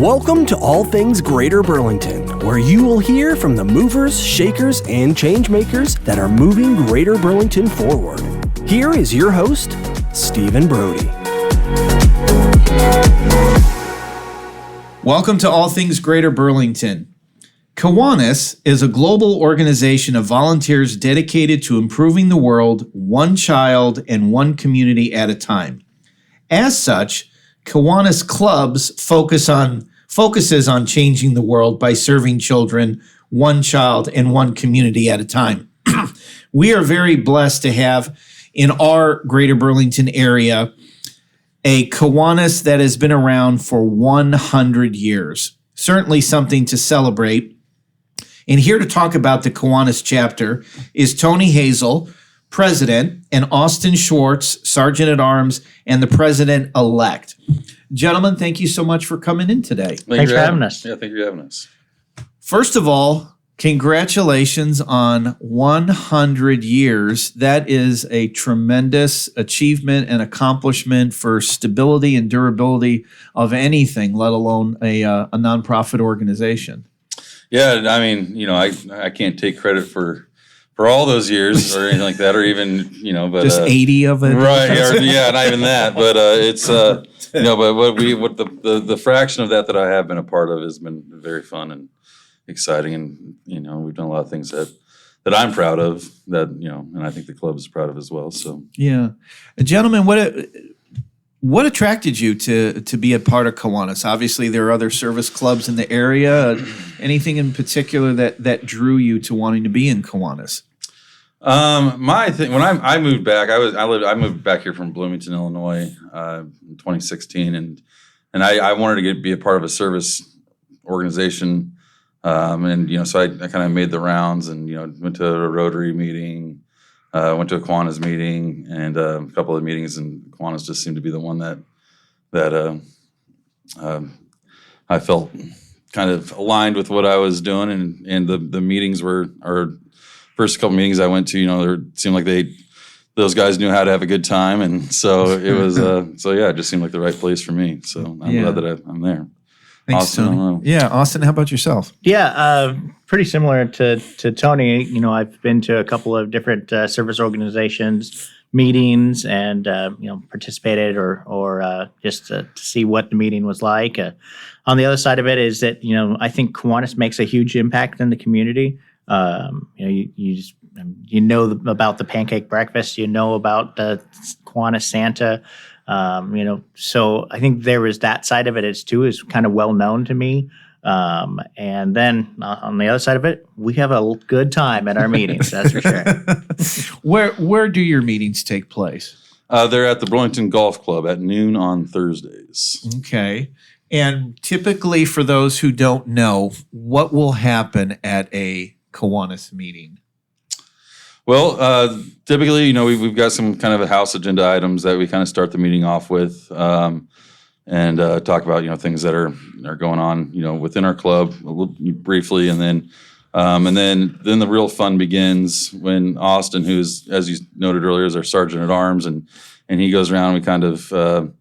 Welcome to All Things Greater Burlington, where you will hear from the movers, shakers, and changemakers that are moving Greater Burlington forward. Here is your host, Stephen Brody. Welcome to All Things Greater Burlington. Kiwanis is a global organization of volunteers dedicated to improving the world one child and one community at a time. As such, Kiwanis clubs focuses on changing the world by serving children one child and one community at a time. We are very blessed to have in our Greater Burlington area a Kiwanis that has been around for 100 years. Certainly something to celebrate. And here to talk about the Kiwanis chapter is Tony Hazell, President, and Austin Schwartz, Sergeant-at-Arms, and the President-elect. Gentlemen, thank you so much for coming in today. Thanks for having us. Yeah, thank you for having us. First of all, congratulations on 100 years. That is a tremendous achievement and accomplishment for stability and durability of anything, let alone a nonprofit organization. Yeah, I mean, I can't take credit for all those years or anything like that, or even, but just 80 of it, right? Yeah, not even that. But it's but the fraction of that I have been a part of has been very fun and exciting, and we've done a lot of things that I'm proud of, that and I think the club is proud of as well. So yeah, gentlemen, what attracted you to be a part of Kiwanis? Obviously, there are other service clubs in the area. Anything in particular that drew you to wanting to be in Kiwanis? My thing, when I moved back, I moved back here from Bloomington, Illinois, in 2016, and I wanted to be a part of a service organization, and so I kind of made the rounds and went to a Rotary meeting, went to a Kiwanis meeting, and a couple of meetings, and Kiwanis just seemed to be the one that I felt kind of aligned with what I was doing, and the meetings our first couple meetings I went to, it seemed like those guys knew how to have a good time, and so it was it just seemed like the right place for me. So I'm glad that I'm there. Thanks, Austin, Tony. Yeah, Austin, how about yourself? Yeah, pretty similar to Tony. I've been to a couple of different service organizations meetings and participated or just to see what the meeting was like. On the other side of it is that I think Kiwanis makes a huge impact in the community. You know about the Pancake Breakfast, about the Kiwanis Santa, so I think there is that side of it is kind of well known to me. And then on the other side of it, we have a good time at our meetings. That's for sure. Where do your meetings take place? They're at the Burlington Golf Club at noon on Thursdays. Okay. And typically, for those who don't know, what will happen at a Kiwanis meeting? Well, typically, we've got some kind of a house agenda items that we kind of start the meeting off with, and talk about things that are going on within our club a little briefly, and then the real fun begins when Austin, who's, as you noted earlier, is our Sergeant-at-Arms, and he goes around. We kind of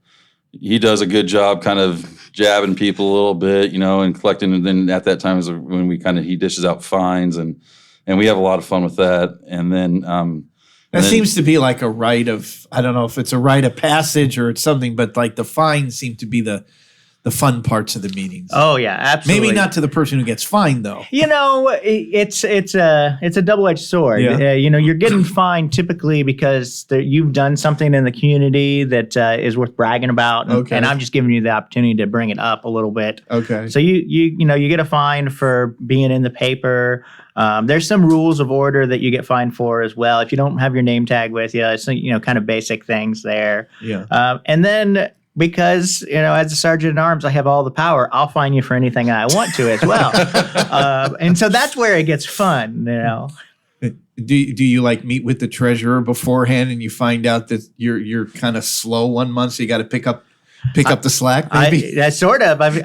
he does a good job kind of jabbing people a little bit, and collecting. And then at that time is when he dishes out fines, and we have a lot of fun with that. And then that seems to be like a rite of, I don't know if it's a rite of passage or it's something, but like the fines seem to be the fun parts of the meetings. Oh yeah, absolutely. Maybe not to the person who gets fined though. It's a double-edged sword. Yeah. You're getting fined typically because you've done something in the community that is worth bragging about, and I'm just giving you the opportunity to bring it up a little bit. Okay. So you get a fine for being in the paper. There's some rules of order that you get fined for as well. If you don't have your name tag with you, it's kind of basic things there. Yeah. And then, because, as a Sergeant-at-Arms, I have all the power, I'll fine you for anything I want to as well. And so that's where it gets fun, Do you meet with the treasurer beforehand and you find out that you're kind of slow 1 month, so you got to pick up the slack? Maybe sort of. We've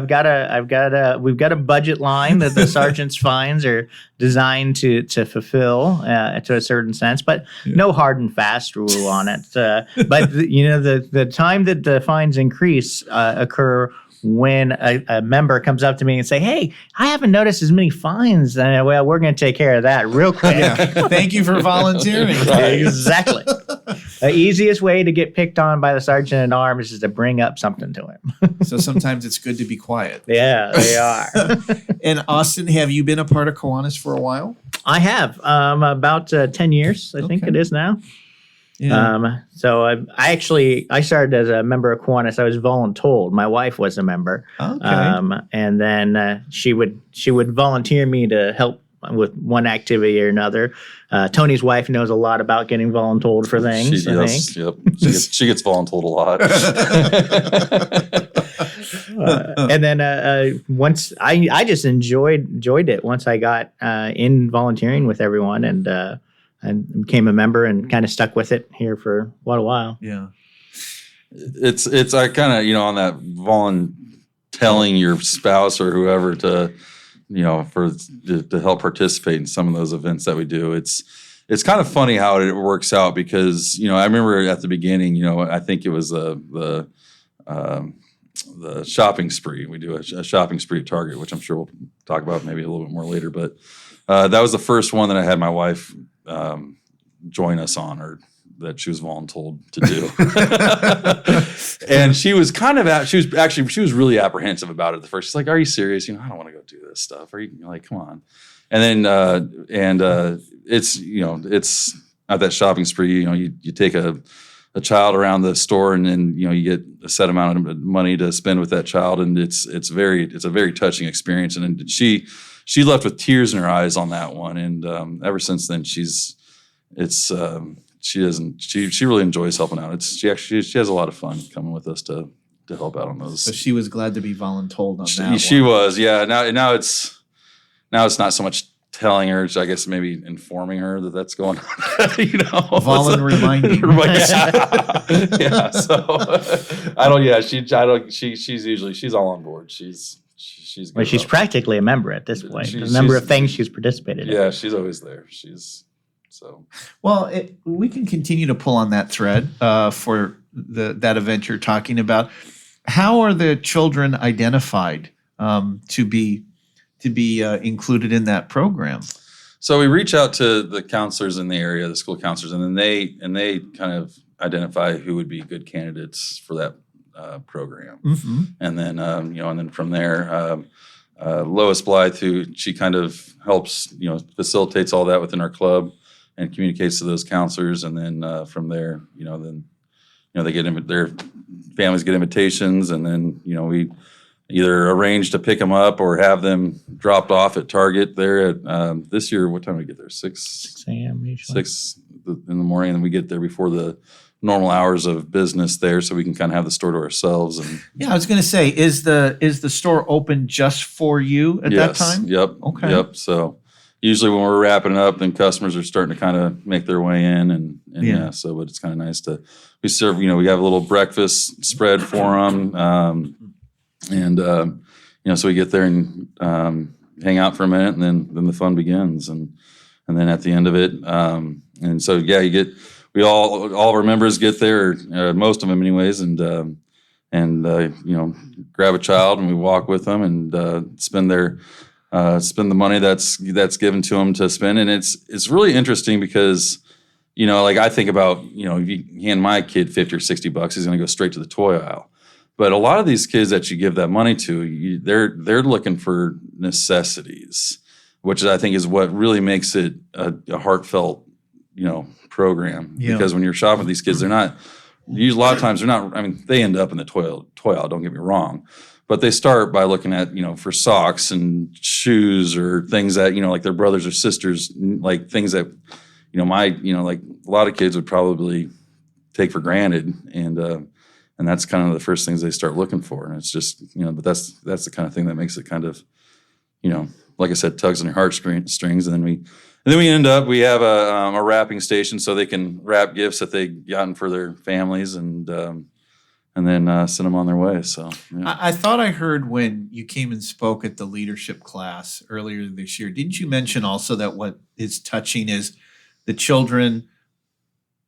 got a budget line that the sergeant's fines are designed to fulfill to a certain sense, but no hard and fast rule on it. But the time that the fines occur when a member comes up to me and say, "Hey, I haven't noticed as many fines," and well, we're going to take care of that real quick. Yeah. Thank you for volunteering. Exactly. The easiest way to get picked on by the sergeant at arms is to bring up something to him. So sometimes it's good to be quiet. Yeah, they are. And Austin, have you been a part of Kiwanis for a while? I have about 10 years, I think Okay. it is now. Yeah. So I started as a member of Kiwanis. I was voluntold. My wife was a member. Okay. And then she would volunteer me to help with one activity or another. Tony's wife knows a lot about getting voluntold for things. I think. Yep. She gets voluntold a lot. And then once I just enjoyed it once I got in volunteering with everyone and became a member and kind of stuck with it here for quite a while. Yeah. It's I kind of, on that telling your spouse or whoever to, to help participate in some of those events that we do. It's kind of funny how it works out because, I remember at the beginning, I think it was the shopping spree. We do a shopping spree at Target, which I'm sure we'll talk about maybe a little bit more later. But that was the first one that I had my wife join us on, or that she was voluntold to do. And she was she was really apprehensive about it at the first. She's like, "Are you serious? I don't want to go do this stuff. Are you like, come on?" And then it's at that shopping spree. You take a child around the store, and then you get a set amount of money to spend with that child, and it's a very touching experience. And then she left with tears in her eyes on that one, and ever since then she really enjoys helping out. She has a lot of fun coming with us to help out on those. So she was glad to be voluntold on that. She was, yeah. Now it's not so much telling her, I guess maybe informing her that that's going on. Volun reminding. Yeah. So she's all on board. She's practically a member at this point. There's a number of things she's participated in. Yeah, she's always there. Well, we can continue to pull on that thread for that event you're talking about. How are the children identified to be included in that program? So we reach out to the counselors in the area, the school counselors, and then they kind of identify who would be good candidates for that program. Mm-hmm. And then and then from there, Lois Blythe, who she kind of helps, facilitates all that within our club and communicates to those counselors, and then from there, they get their families get invitations, and then we either arrange to pick them up or have them dropped off at Target there at this year. What time do we get there? 6 a.m. usually. 6 in the morning, and we get there before the normal hours of business there, so we can kind of have the store to ourselves. And yeah, I was going to say, is the store open just for you at that time? Yep. Okay. Yep. So usually when we're wrapping up, then customers are starting to kind of make their way in, and Yeah. so but it's kind of nice we serve. We have a little breakfast spread for them. So we get there and hang out for a minute, and then the fun begins, and then at the end of it, and so we all of our members get there, most of them anyways, and grab a child, and we walk with them and spend the money that's given to them to spend, and it's really interesting because I think about if you hand my kid $50 or $60, he's going to go straight to the toy aisle. But a lot of these kids that you give that money to, they're looking for necessities, which I think is what really makes it a heartfelt, program. Yeah. Because when you're shopping with these kids, they're not. A lot of times they're not. I mean, they end up in the toy aisle. Don't get me wrong, but they start by looking at for socks and shoes or things that like their brothers or sisters, like things that like a lot of kids would probably take for granted, and that's kind of the first things they start looking for. And it's just, but that's the kind of thing that makes it kind of, like I said, tugs on your heartstrings. And then we have a wrapping station so they can wrap gifts that they gotten for their families, and then send them on their way. So yeah. I thought I heard when you came and spoke at the leadership class earlier this year, didn't you mention also that what is touching is the children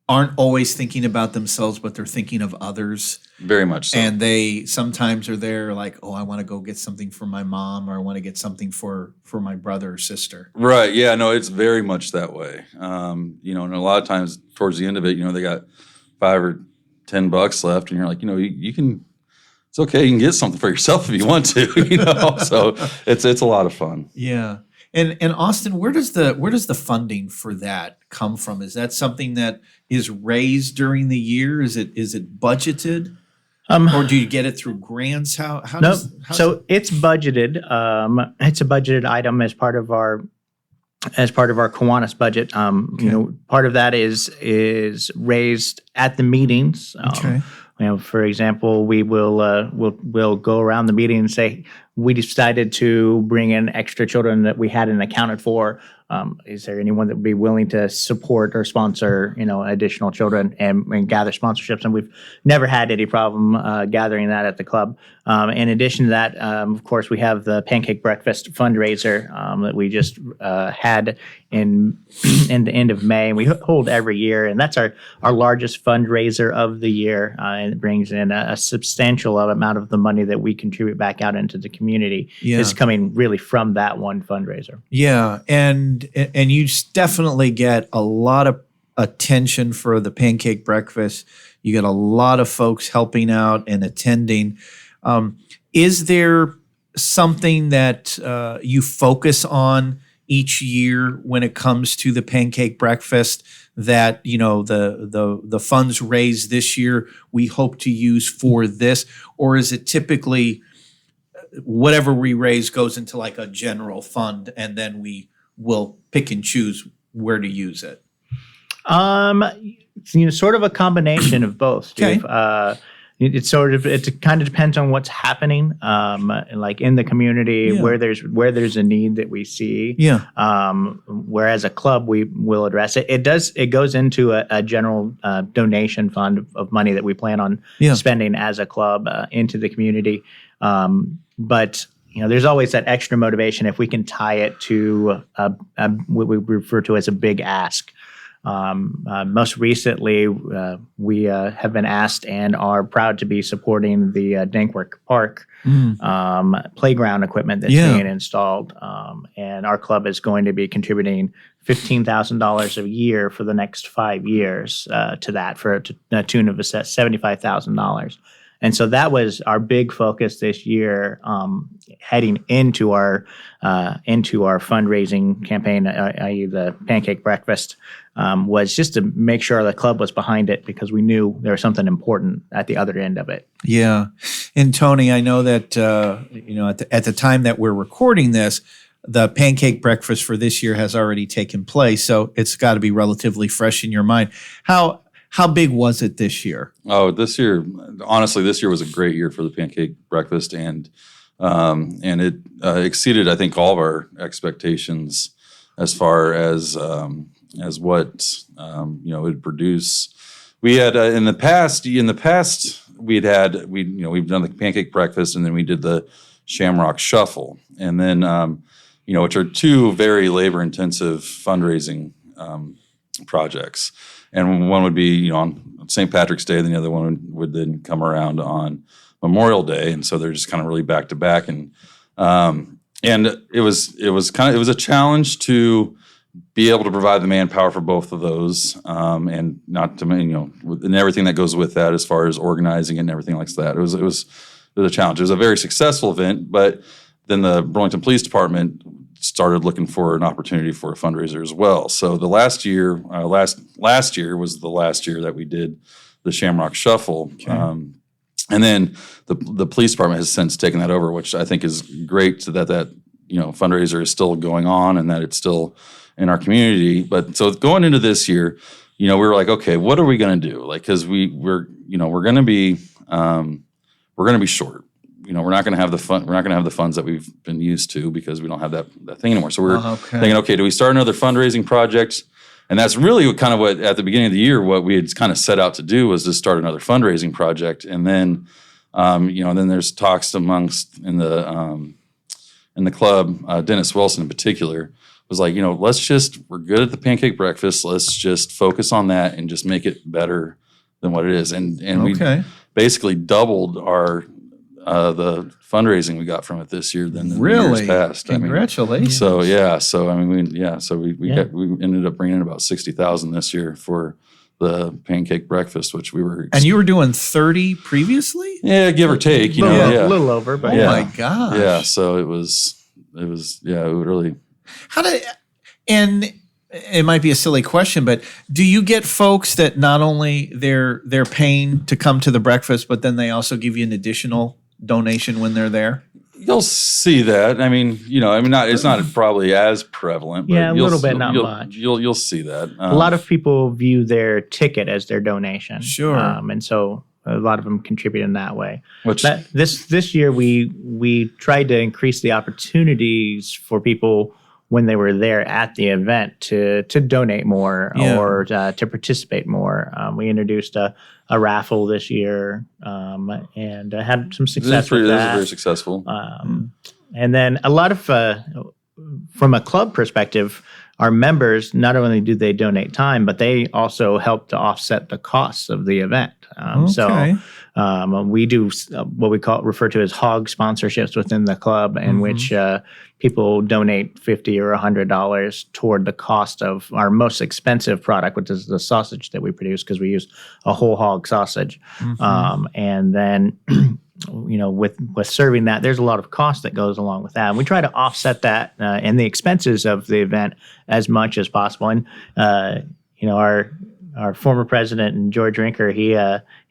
aren't always thinking about themselves, but they're thinking of others. Very much so. And they sometimes are there like, oh, I want to go get something for my mom, or I want to get something for my brother or sister. Right. Yeah. No, it's very much that way. You know, and a lot of times towards the end of it, you know, they got $5 or $10 left, and you're like, you know, you can. It's okay. You can get something for yourself if you want to. You know, so it's a lot of fun. Yeah. And Austin, where does the funding for that come from? Is that something that is raised during the year? Is it budgeted? Or do you get it through grants? So it's budgeted. It's a budgeted item as part of our Kiwanis budget. You know, part of that is raised at the meetings. Okay. You know, for example, we'll go around the meeting and say, we decided to bring in extra children that we hadn't accounted for. Is there anyone that would be willing to support or sponsor, you know, additional children and gather sponsorships? And we've never had any problem gathering that at the club. In addition to that, of course, we have the Pancake Breakfast fundraiser that we just had in the end of May. And we hold every year, and that's our largest fundraiser of the year. And it brings in a substantial amount of the money that we contribute back out into the community. Yeah. Is coming really from that one fundraiser. Yeah, and you definitely get a lot of attention for the Pancake Breakfast. You get a lot of folks helping out and attending. Is there something that you focus on each year when it comes to the Pancake Breakfast that, you know, the funds raised this year we hope to use for this? Or is it typically whatever we raise goes into like a general fund, and then we will pick and choose where to use it? You know, sort of a combination of both, Steve. Okay. It kind of depends on what's happening, like in the community, where there's a need that we see. Yeah. Whereas a club, we will address it. It goes into a general donation fund of money that we plan on spending as a club into the community. But you know, there's always that extra motivation if we can tie it to what we refer to as a big ask. Most recently, we have been asked and are proud to be supporting the Dankworth Park playground equipment that's being installed. And our club is going to be contributing $15,000 a year for the next 5 years to that, for a tune of $75,000. And so that was our big focus this year, heading into our fundraising campaign, i.e. the Pancake Breakfast, was just to make sure the club was behind it, because we knew there was something important at the other end of it. Yeah. And Tony, I know that, you know, at the time that we're recording this, the Pancake Breakfast for this year has already taken place. So it's got to be relatively fresh in your mind. How big was it this year? Oh, this year was a great year for the Pancake Breakfast, and it exceeded, I think, all of our expectations as far as what you know, it would produce. We had in the past we've done the Pancake Breakfast, and then we did the Shamrock Shuffle, and then you know, which are two very labor-intensive fundraising projects. And one would be, you know, on St. Patrick's Day, and the other one would then come around on Memorial Day, and so they're just kind of really back to back. And it was a challenge to be able to provide the manpower for both of those, and not to, you know, and everything that goes with that as far as organizing and everything like that. It was a challenge. It was a very successful event, but then the Burlington Police Department started looking for an opportunity for a fundraiser as well. So the last year was the last year that we did the Shamrock Shuffle. Okay. And then the police department has since taken that over, which I think is great, that you know, fundraiser is still going on and that it's still in our community. But so going into this year, you know, we were like, okay, what are we going to do? Like, because we're going to be short. You know, we're not going to have the funds that we've been used to, because we don't have that thing anymore. So we're thinking, okay, do we start another fundraising project? And that's really what at the beginning of the year, what we had kind of set out to do was to start another fundraising project. And then, you know, then there's talks amongst in the club. Dennis Wilson in particular was like, we're good at the Pancake Breakfast. Let's just focus on that and just make it better than what it is. And we basically doubled the fundraising we got from it this year than the years past. Congratulations. We ended up bringing in about $60,000 this year for the Pancake Breakfast, which we were. And you were doing 30 previously? Yeah, give or take. A little over, but my gosh. Yeah, so it was really. And it might be a silly question, but do you get folks that not only they're paying to come to the breakfast, but then they also give you an additional donation when they're there? You'll see that. It's not probably as prevalent. But a little bit, not much. You'll see that. A lot of people view their ticket as their donation. Sure. And so a lot of them contribute in that way. Which this year we tried to increase the opportunities for people when they were there at the event to donate more or to participate more. We introduced a raffle this year and had some success with that. It was very successful. And then a lot of, from a club perspective, our members, not only do they donate time, but they also help to offset the costs of the event. So we do what we refer to as hog sponsorships within the club, in which people donate $50 or $100 toward the cost of our most expensive product, which is the sausage that we produce, because we use a whole hog sausage. And then, with serving that, there's a lot of cost that goes along with that. And we try to offset that and the expenses of the event as much as possible. And, our former president, and George Rinker, he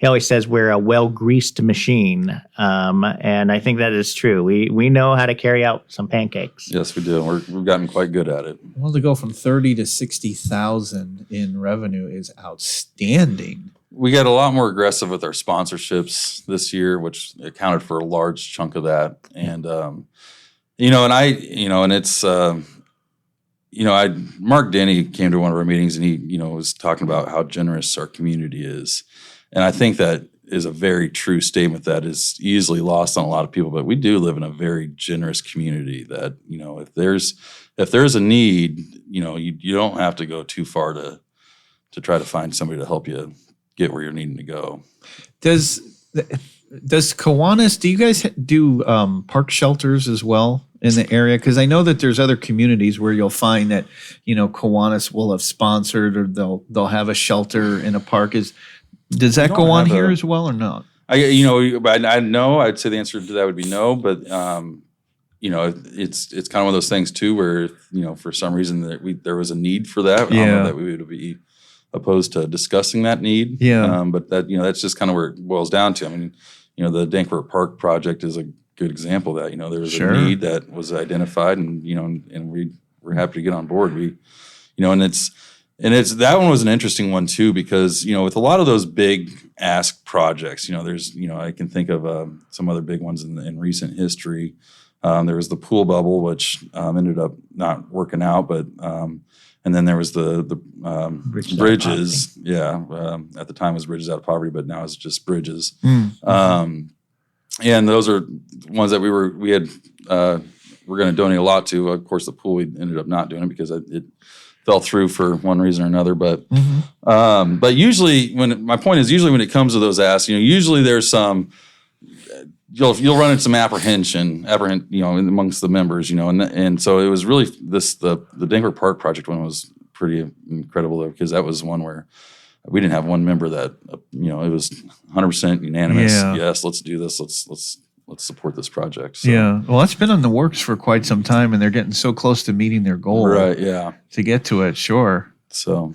always says we're a well-greased machine, and I think that is true. We know how to carry out some pancakes. Yes, we do. We've gotten quite good at it. Well, to go from 30 to 60,000 in revenue is outstanding. We got a lot more aggressive with our sponsorships this year, which accounted for a large chunk of that. And Mark Denny came to one of our meetings and he, was talking about how generous our community is. And I think that is a very true statement that is easily lost on a lot of people, but we do live in a very generous community that, if there's a need, you don't have to go too far to try to find somebody to help you get where you're needing to go. Does Kiwanis, do you guys do park shelters as well in the area? Because I know that there's other communities where you'll find that, Kiwanis will have sponsored or they'll have a shelter in a park. Does that go on here as well or not? I'd say the answer to that would be no, but it's kind of one of those things too where, for some reason that there was a need for that. I don't know that we would be opposed to discussing that need. But that, that's just kind of where it boils down to. The Dankworth Park project is a good example of that. There was a need that was identified and we're happy to get on board. And it's that one was an interesting one too, because, with a lot of those big ask projects, there's, I can think of some other big ones in recent history. There was the pool bubble, which ended up not working out, but and then there was the bridges. At the time it was Bridges Out of Poverty, but now it's just Bridges. And those are ones that we're going to donate a lot to. Of course, the pool we ended up not doing it because it fell through for one reason or another. But but usually my point is usually when it comes to those asks, usually there's some. You'll run into some apprehension, amongst the members, and so it was really the Dankworth Park project one was pretty incredible though, because that was one where we didn't have one member that it was 100% unanimous. Yes, let's do this. Let's support this project. So. Yeah, well, it's been in the works for quite some time, and they're getting so close to meeting their goal. Right. Yeah. To get to it, sure. So.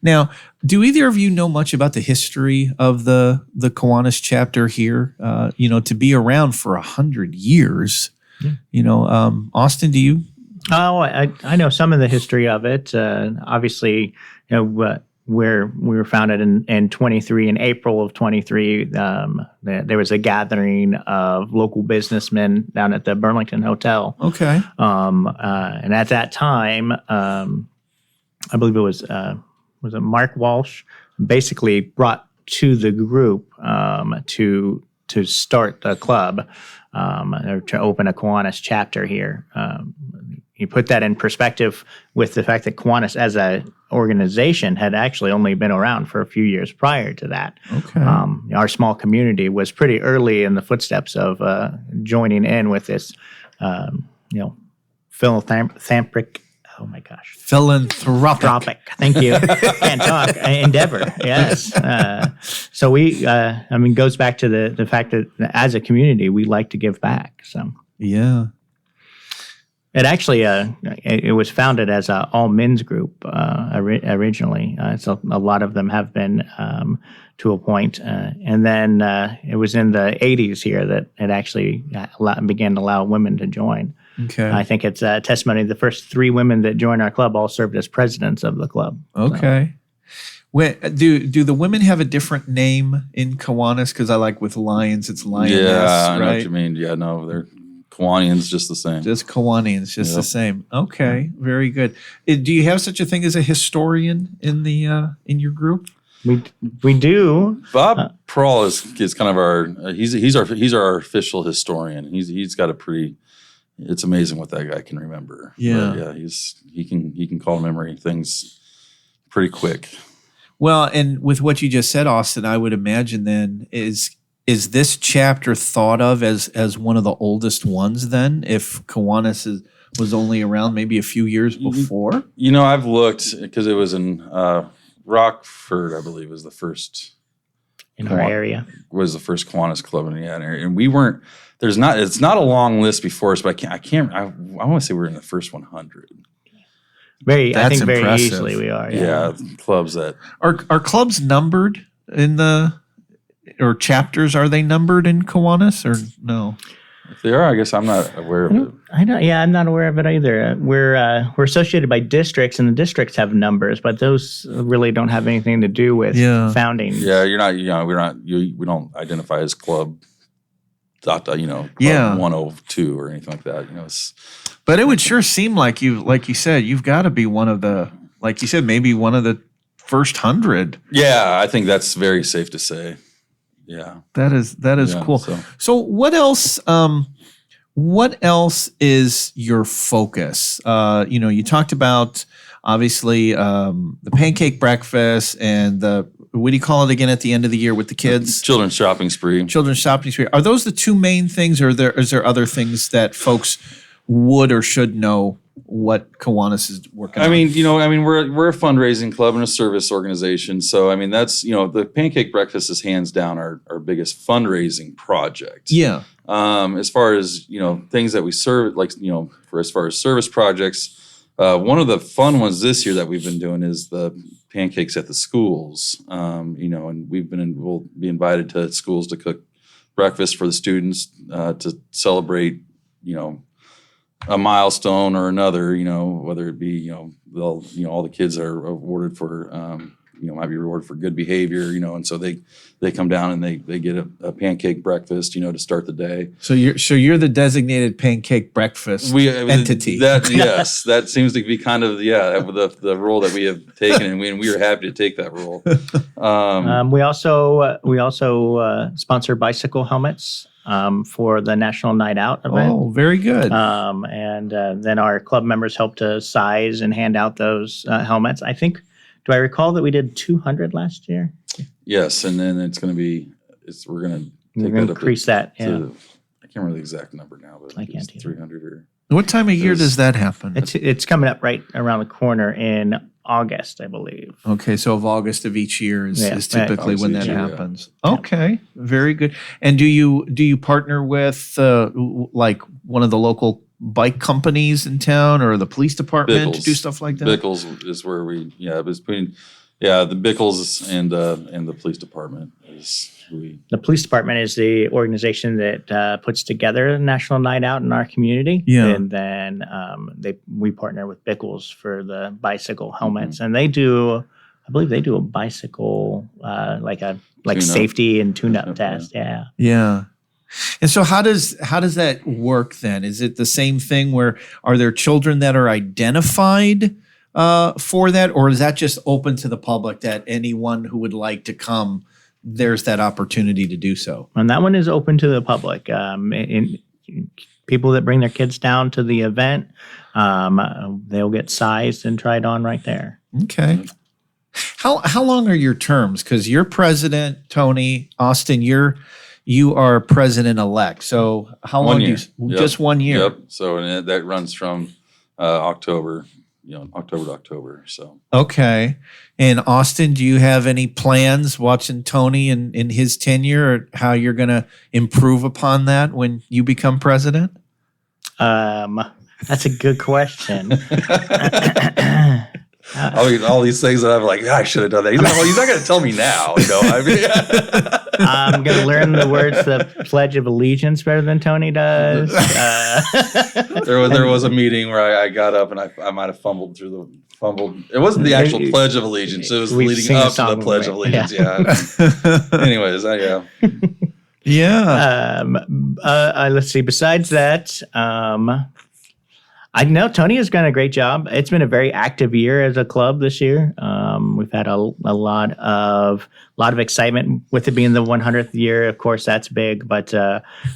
Now, do either of you know much about the history of the Kiwanis chapter here? To be around for 100 years. Austin, do you? Oh, I know some of the history of it. Obviously, where we were founded in 23, in April of 23, there was a gathering of local businessmen down at the Burlington Hotel. Okay. And at that time, I believe it was it Mark Walsh, basically brought to the group to start the club or to open a Kiwanis chapter here. you put that in perspective with the fact that Kiwanis as a organization had actually only been around for a few years prior to that. Okay. Our small community was pretty early in the footsteps of joining in with this, philanthropic. Oh my gosh. Philanthropic. Thank you. Can't talk. Endeavor. Yes. So goes back to the fact that as a community, we like to give back. So Yeah. it actually it was founded as an all men's group originally. So a lot of them have been to a point, and then it was in the 80s here that it actually began to allow women to join. Okay. I think it's a testimony. The first 3 women that joined our club all served as presidents of the club. Okay. Do the women have a different name in Kiwanis? Because I like with Lions, it's Lioness, I know what right? you mean. Yeah, no, they're Kiwanians just the same. Just Kiwanians, just the Yep. same. Okay, very good. Do you have such a thing as a historian in the in your group? We do. Bob Prawl is kind of our he's our official historian. He's got a pretty. It's amazing what that guy can remember. Yeah. But yeah. He can call to memory things pretty quick. Well, and with what you just said, Austin, I would imagine then is this chapter thought of as one of the oldest ones then? If Kiwanis was only around maybe a few years before? I've looked because it was in Rockford, I believe, was the first In our area. Was the first Kiwanis club in the area, and we weren't. It's not a long list before us, but I want to say we're in the first 100. I That's think very impressive. easily we are. Yeah, clubs that Are clubs numbered or chapters? Are they numbered in Kiwanis or no? if they are, I guess I'm not aware of it. I'm not aware of it either. We're associated by districts, and the districts have numbers, but those really don't have anything to do with founding. Yeah, you're not. We don't identify as club. Club Yeah. 102 or anything like that. But it would sure seem like you said, you've got to be one of the, like you said, maybe one of the first 100. Yeah, I think that's very safe to say. Yeah, That is Yeah, cool. So what else? What else is your focus? You talked about obviously the pancake breakfast and what do you call it again at the end of the year with the kids? children's shopping spree. Children's shopping spree. Are those the two main things, or is there other things that folks would or should know what Kiwanis is working on? We're a fundraising club and a service organization. So, that's, the Pancake Breakfast is hands down our biggest fundraising project. Yeah. As far as, things that we serve, as far as service projects, one of the fun ones this year that we've been doing is the pancakes at the schools. And we'll be invited to schools to cook breakfast for the students to celebrate, a milestone or another, whether it be, all the kids are awarded for, might be rewarded for good behavior, and so they come down and they get a pancake breakfast, to start the day. So you're the designated pancake breakfast entity. Yes, that seems to be kind of the role that we have taken, and we are happy to take that role. We also sponsor bicycle helmets for the National Night Out event. Oh, very good. And then our club members help to size and hand out those helmets. I think, do I recall that we did 200 last year? Yes, and then we're going to take that up increase that. Yeah. I can't remember the exact number now, but I I think can't it's either. 300 or. What time of year does that happen? It's coming up right around the corner in August, I believe. Okay, so of August of each year is typically when that August each year, happens. Okay, very good. And do you partner with like one of the local bike companies in town or the police department to do stuff like that? Bickles is where between the Bickles and the police department is who we. The police department is the organization that puts together a National Night Out in our community. Yeah. And then we partner with Bickles for the bicycle helmets. And I believe they do a bicycle, like Tune-up. safety and tune-up Tune-up, test. Yeah. Yeah. And so how does that work then? Is it the same thing where are there children that are identified for that, or is that just open to the public that anyone who would like to come, there's that opportunity to do so? And that one is open to the public. people that bring their kids down to the event, they'll get sized and tried on right there. Okay. How long are your terms? Because you're president, Tony. Austin, you are president-elect. So how long 1 year. do you, just 1 year? Yep. So and that runs from October, October to October. So Okay. And Austin, do you have any plans watching Tony in his tenure, or how you're going to improve upon that when you become president? That's a good question. all these things that I'm like, I should have done that. He's not going to tell me now. I'm going to learn the words the Pledge of Allegiance better than Tony does. There was a meeting where I got up and I might have fumbled. It wasn't the actual Pledge of Allegiance. It was leading up to the Pledge of Allegiance. Yeah. Anyways, yeah. Yeah. Let's see. Besides that, I know Tony has done a great job. It's been a very active year as a club this year. We've had a lot of excitement with it being the 100th year. Of course, that's big. But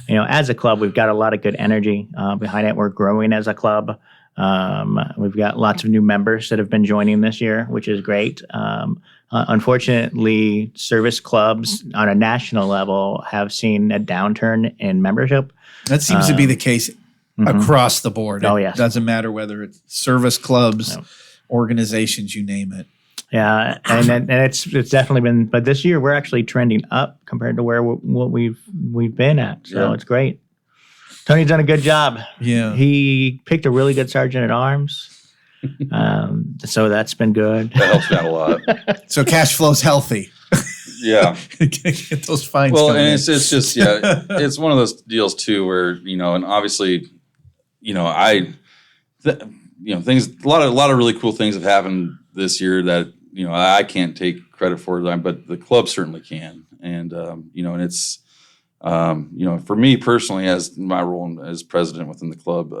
as a club, we've got a lot of good energy behind it. We're growing as a club. We've got lots of new members that have been joining this year, which is great. Unfortunately, service clubs on a national level have seen a downturn in membership. That seems to be the case across the board. Oh, It yes. doesn't matter whether it's service clubs, organizations, you name it. Yeah, and it's definitely been. But this year we're actually trending up compared to what we've been at. So it's great. Tony's done a good job. Yeah. He picked a really good sergeant at arms. So that's been good. That helps me out a lot. So cash flow's healthy. Yeah. Get those fines Well, coming and in. it's just it's one of those deals too where and obviously things a lot of really cool things have happened this year that I can't take credit for, but the club certainly can. And and it's for me personally, as my role as president within the club,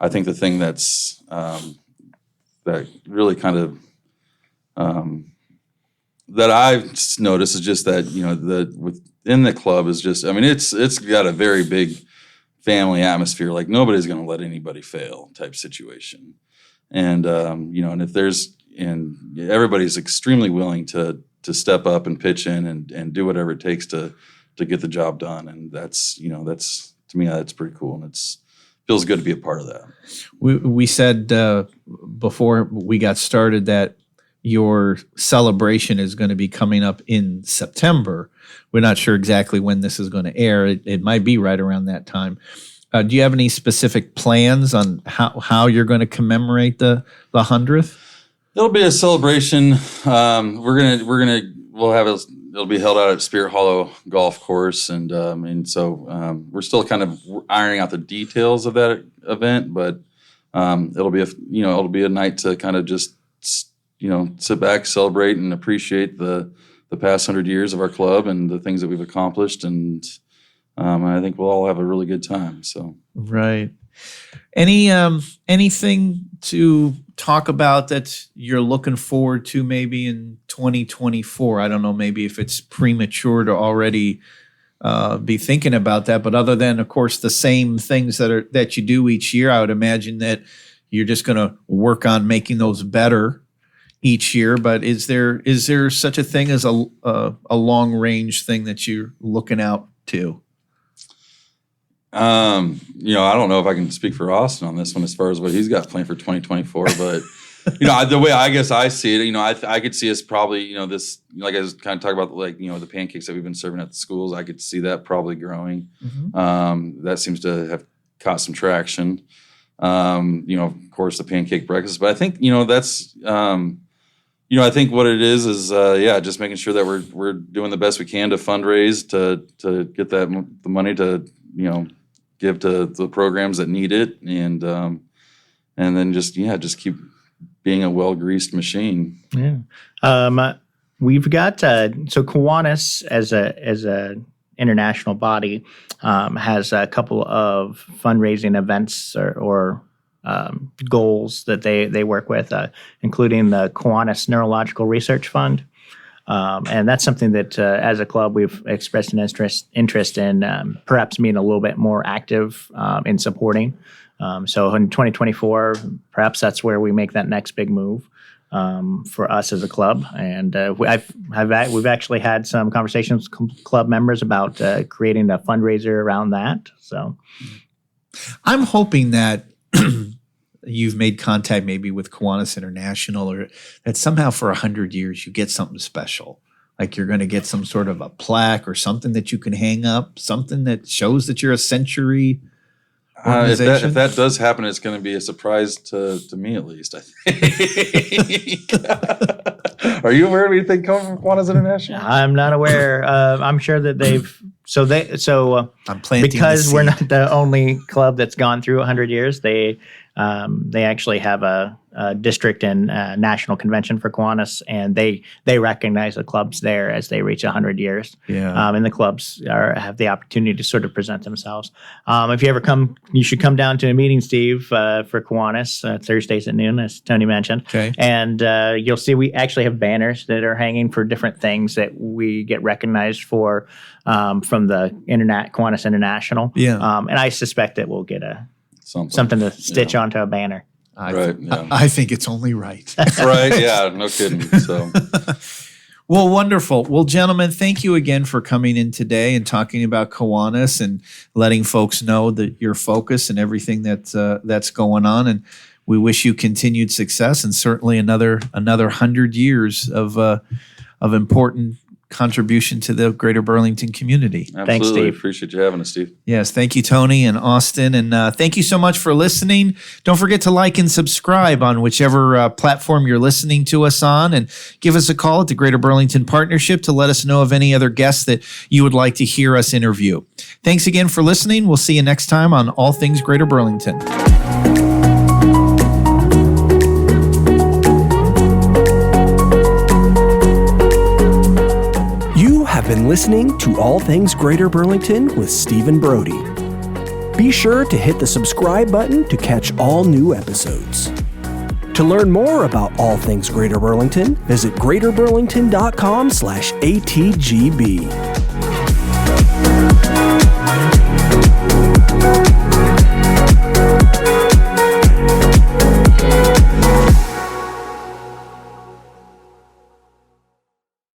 I think the thing that's that really kind of that I've noticed is just that within the club is just, it's got a very big family atmosphere. Like nobody's going to let anybody fail type situation. And, and if everybody's extremely willing to step up and pitch in and do whatever it takes to get the job done. And that's to me, that's pretty cool. And feels good to be a part of that. We said before we got started that your celebration is going to be coming up in September. We're not sure exactly when this is going to air. It might be right around that time. Do you have any specific plans on how you're going to commemorate the 100th? It'll be a celebration. It'll be held out at Spirit Hollow Golf Course, and so we're still kind of ironing out the details of that event. But it'll be a night to kind of just sit back, celebrate, and appreciate the past 100 years of our club and the things that we've accomplished, and I think we'll all have a really good time. So right. Anything to talk about that you're looking forward to maybe in 2024? I don't know, maybe if it's premature to already be thinking about that, but other than, of course, the same things that you do each year, I would imagine that you're just going to work on making those better each year. But is there such a thing as a long range thing that you're looking out to? I don't know if I can speak for Austin on this one as far as what he's got planned for 2024, but the way I guess I see it, I could see us probably, this, like I was kind of talking about, like, the pancakes that we've been serving at the schools, I could see that probably growing. Mm-hmm. That seems to have caught some traction. Of course, the pancake breakfast, but I think, that's, I think what it is just making sure that we're doing the best we can to fundraise to get the money to, give to the programs that need it, and then just keep being a well-greased machine. Yeah. We've got so Kiwanis as a international body has a couple of fundraising events or goals that they work with, including the Kiwanis Neurological Research Fund. And that's something that, as a club, we've expressed an interest in perhaps being a little bit more active in supporting. So in 2024, perhaps that's where we make that next big move for us as a club. And we've actually had some conversations with club members about creating a fundraiser around that. So I'm hoping that you've made contact maybe with Kiwanis International, or that somehow for 100 years you get something special. Like you're going to get some sort of a plaque or something that you can hang up, something that shows that you're a century organization. If that does happen, it's going to be a surprise to me at least, I think. Are you aware of anything coming from Kiwanis International? I'm not aware. I'm sure that they've I'm planting because we're not the only club that's gone through 100 years. They actually have a district and national convention for Kiwanis, and they recognize the clubs there as they reach 100 years. Yeah. And the clubs have the opportunity to sort of present themselves. If you ever come, you should come down to a meeting, Steve, for Kiwanis, Thursdays at noon, as Tony mentioned. Okay. And you'll see we actually have banners that are hanging for different things that we get recognized for from the Kiwanis International. Yeah. And I suspect that we'll get something to stitch onto a banner. I think it's only right. Right, yeah, no kidding. So, well, wonderful. Well, gentlemen, thank you again for coming in today and talking about Kiwanis and letting folks know that your focus and everything that's going on. And we wish you continued success and certainly another 100 years of important contribution to the greater Burlington community. absolutely. Thanks, Steve. Appreciate you having us, Steve. Yes, thank you, Tony and Austin. And thank you so much for listening. Don't forget to like and subscribe on whichever platform you're listening to us on, and give us a call at the Greater Burlington Partnership to let us know of any other guests that you would like to hear us interview. Thanks again for listening. We'll see you next time on All Things Greater Burlington. Been listening to All Things Greater Burlington with Stephen Brody. Be sure to hit the subscribe button to catch all new episodes. To learn more about All Things Greater Burlington, visit greaterburlington.com/ATGB.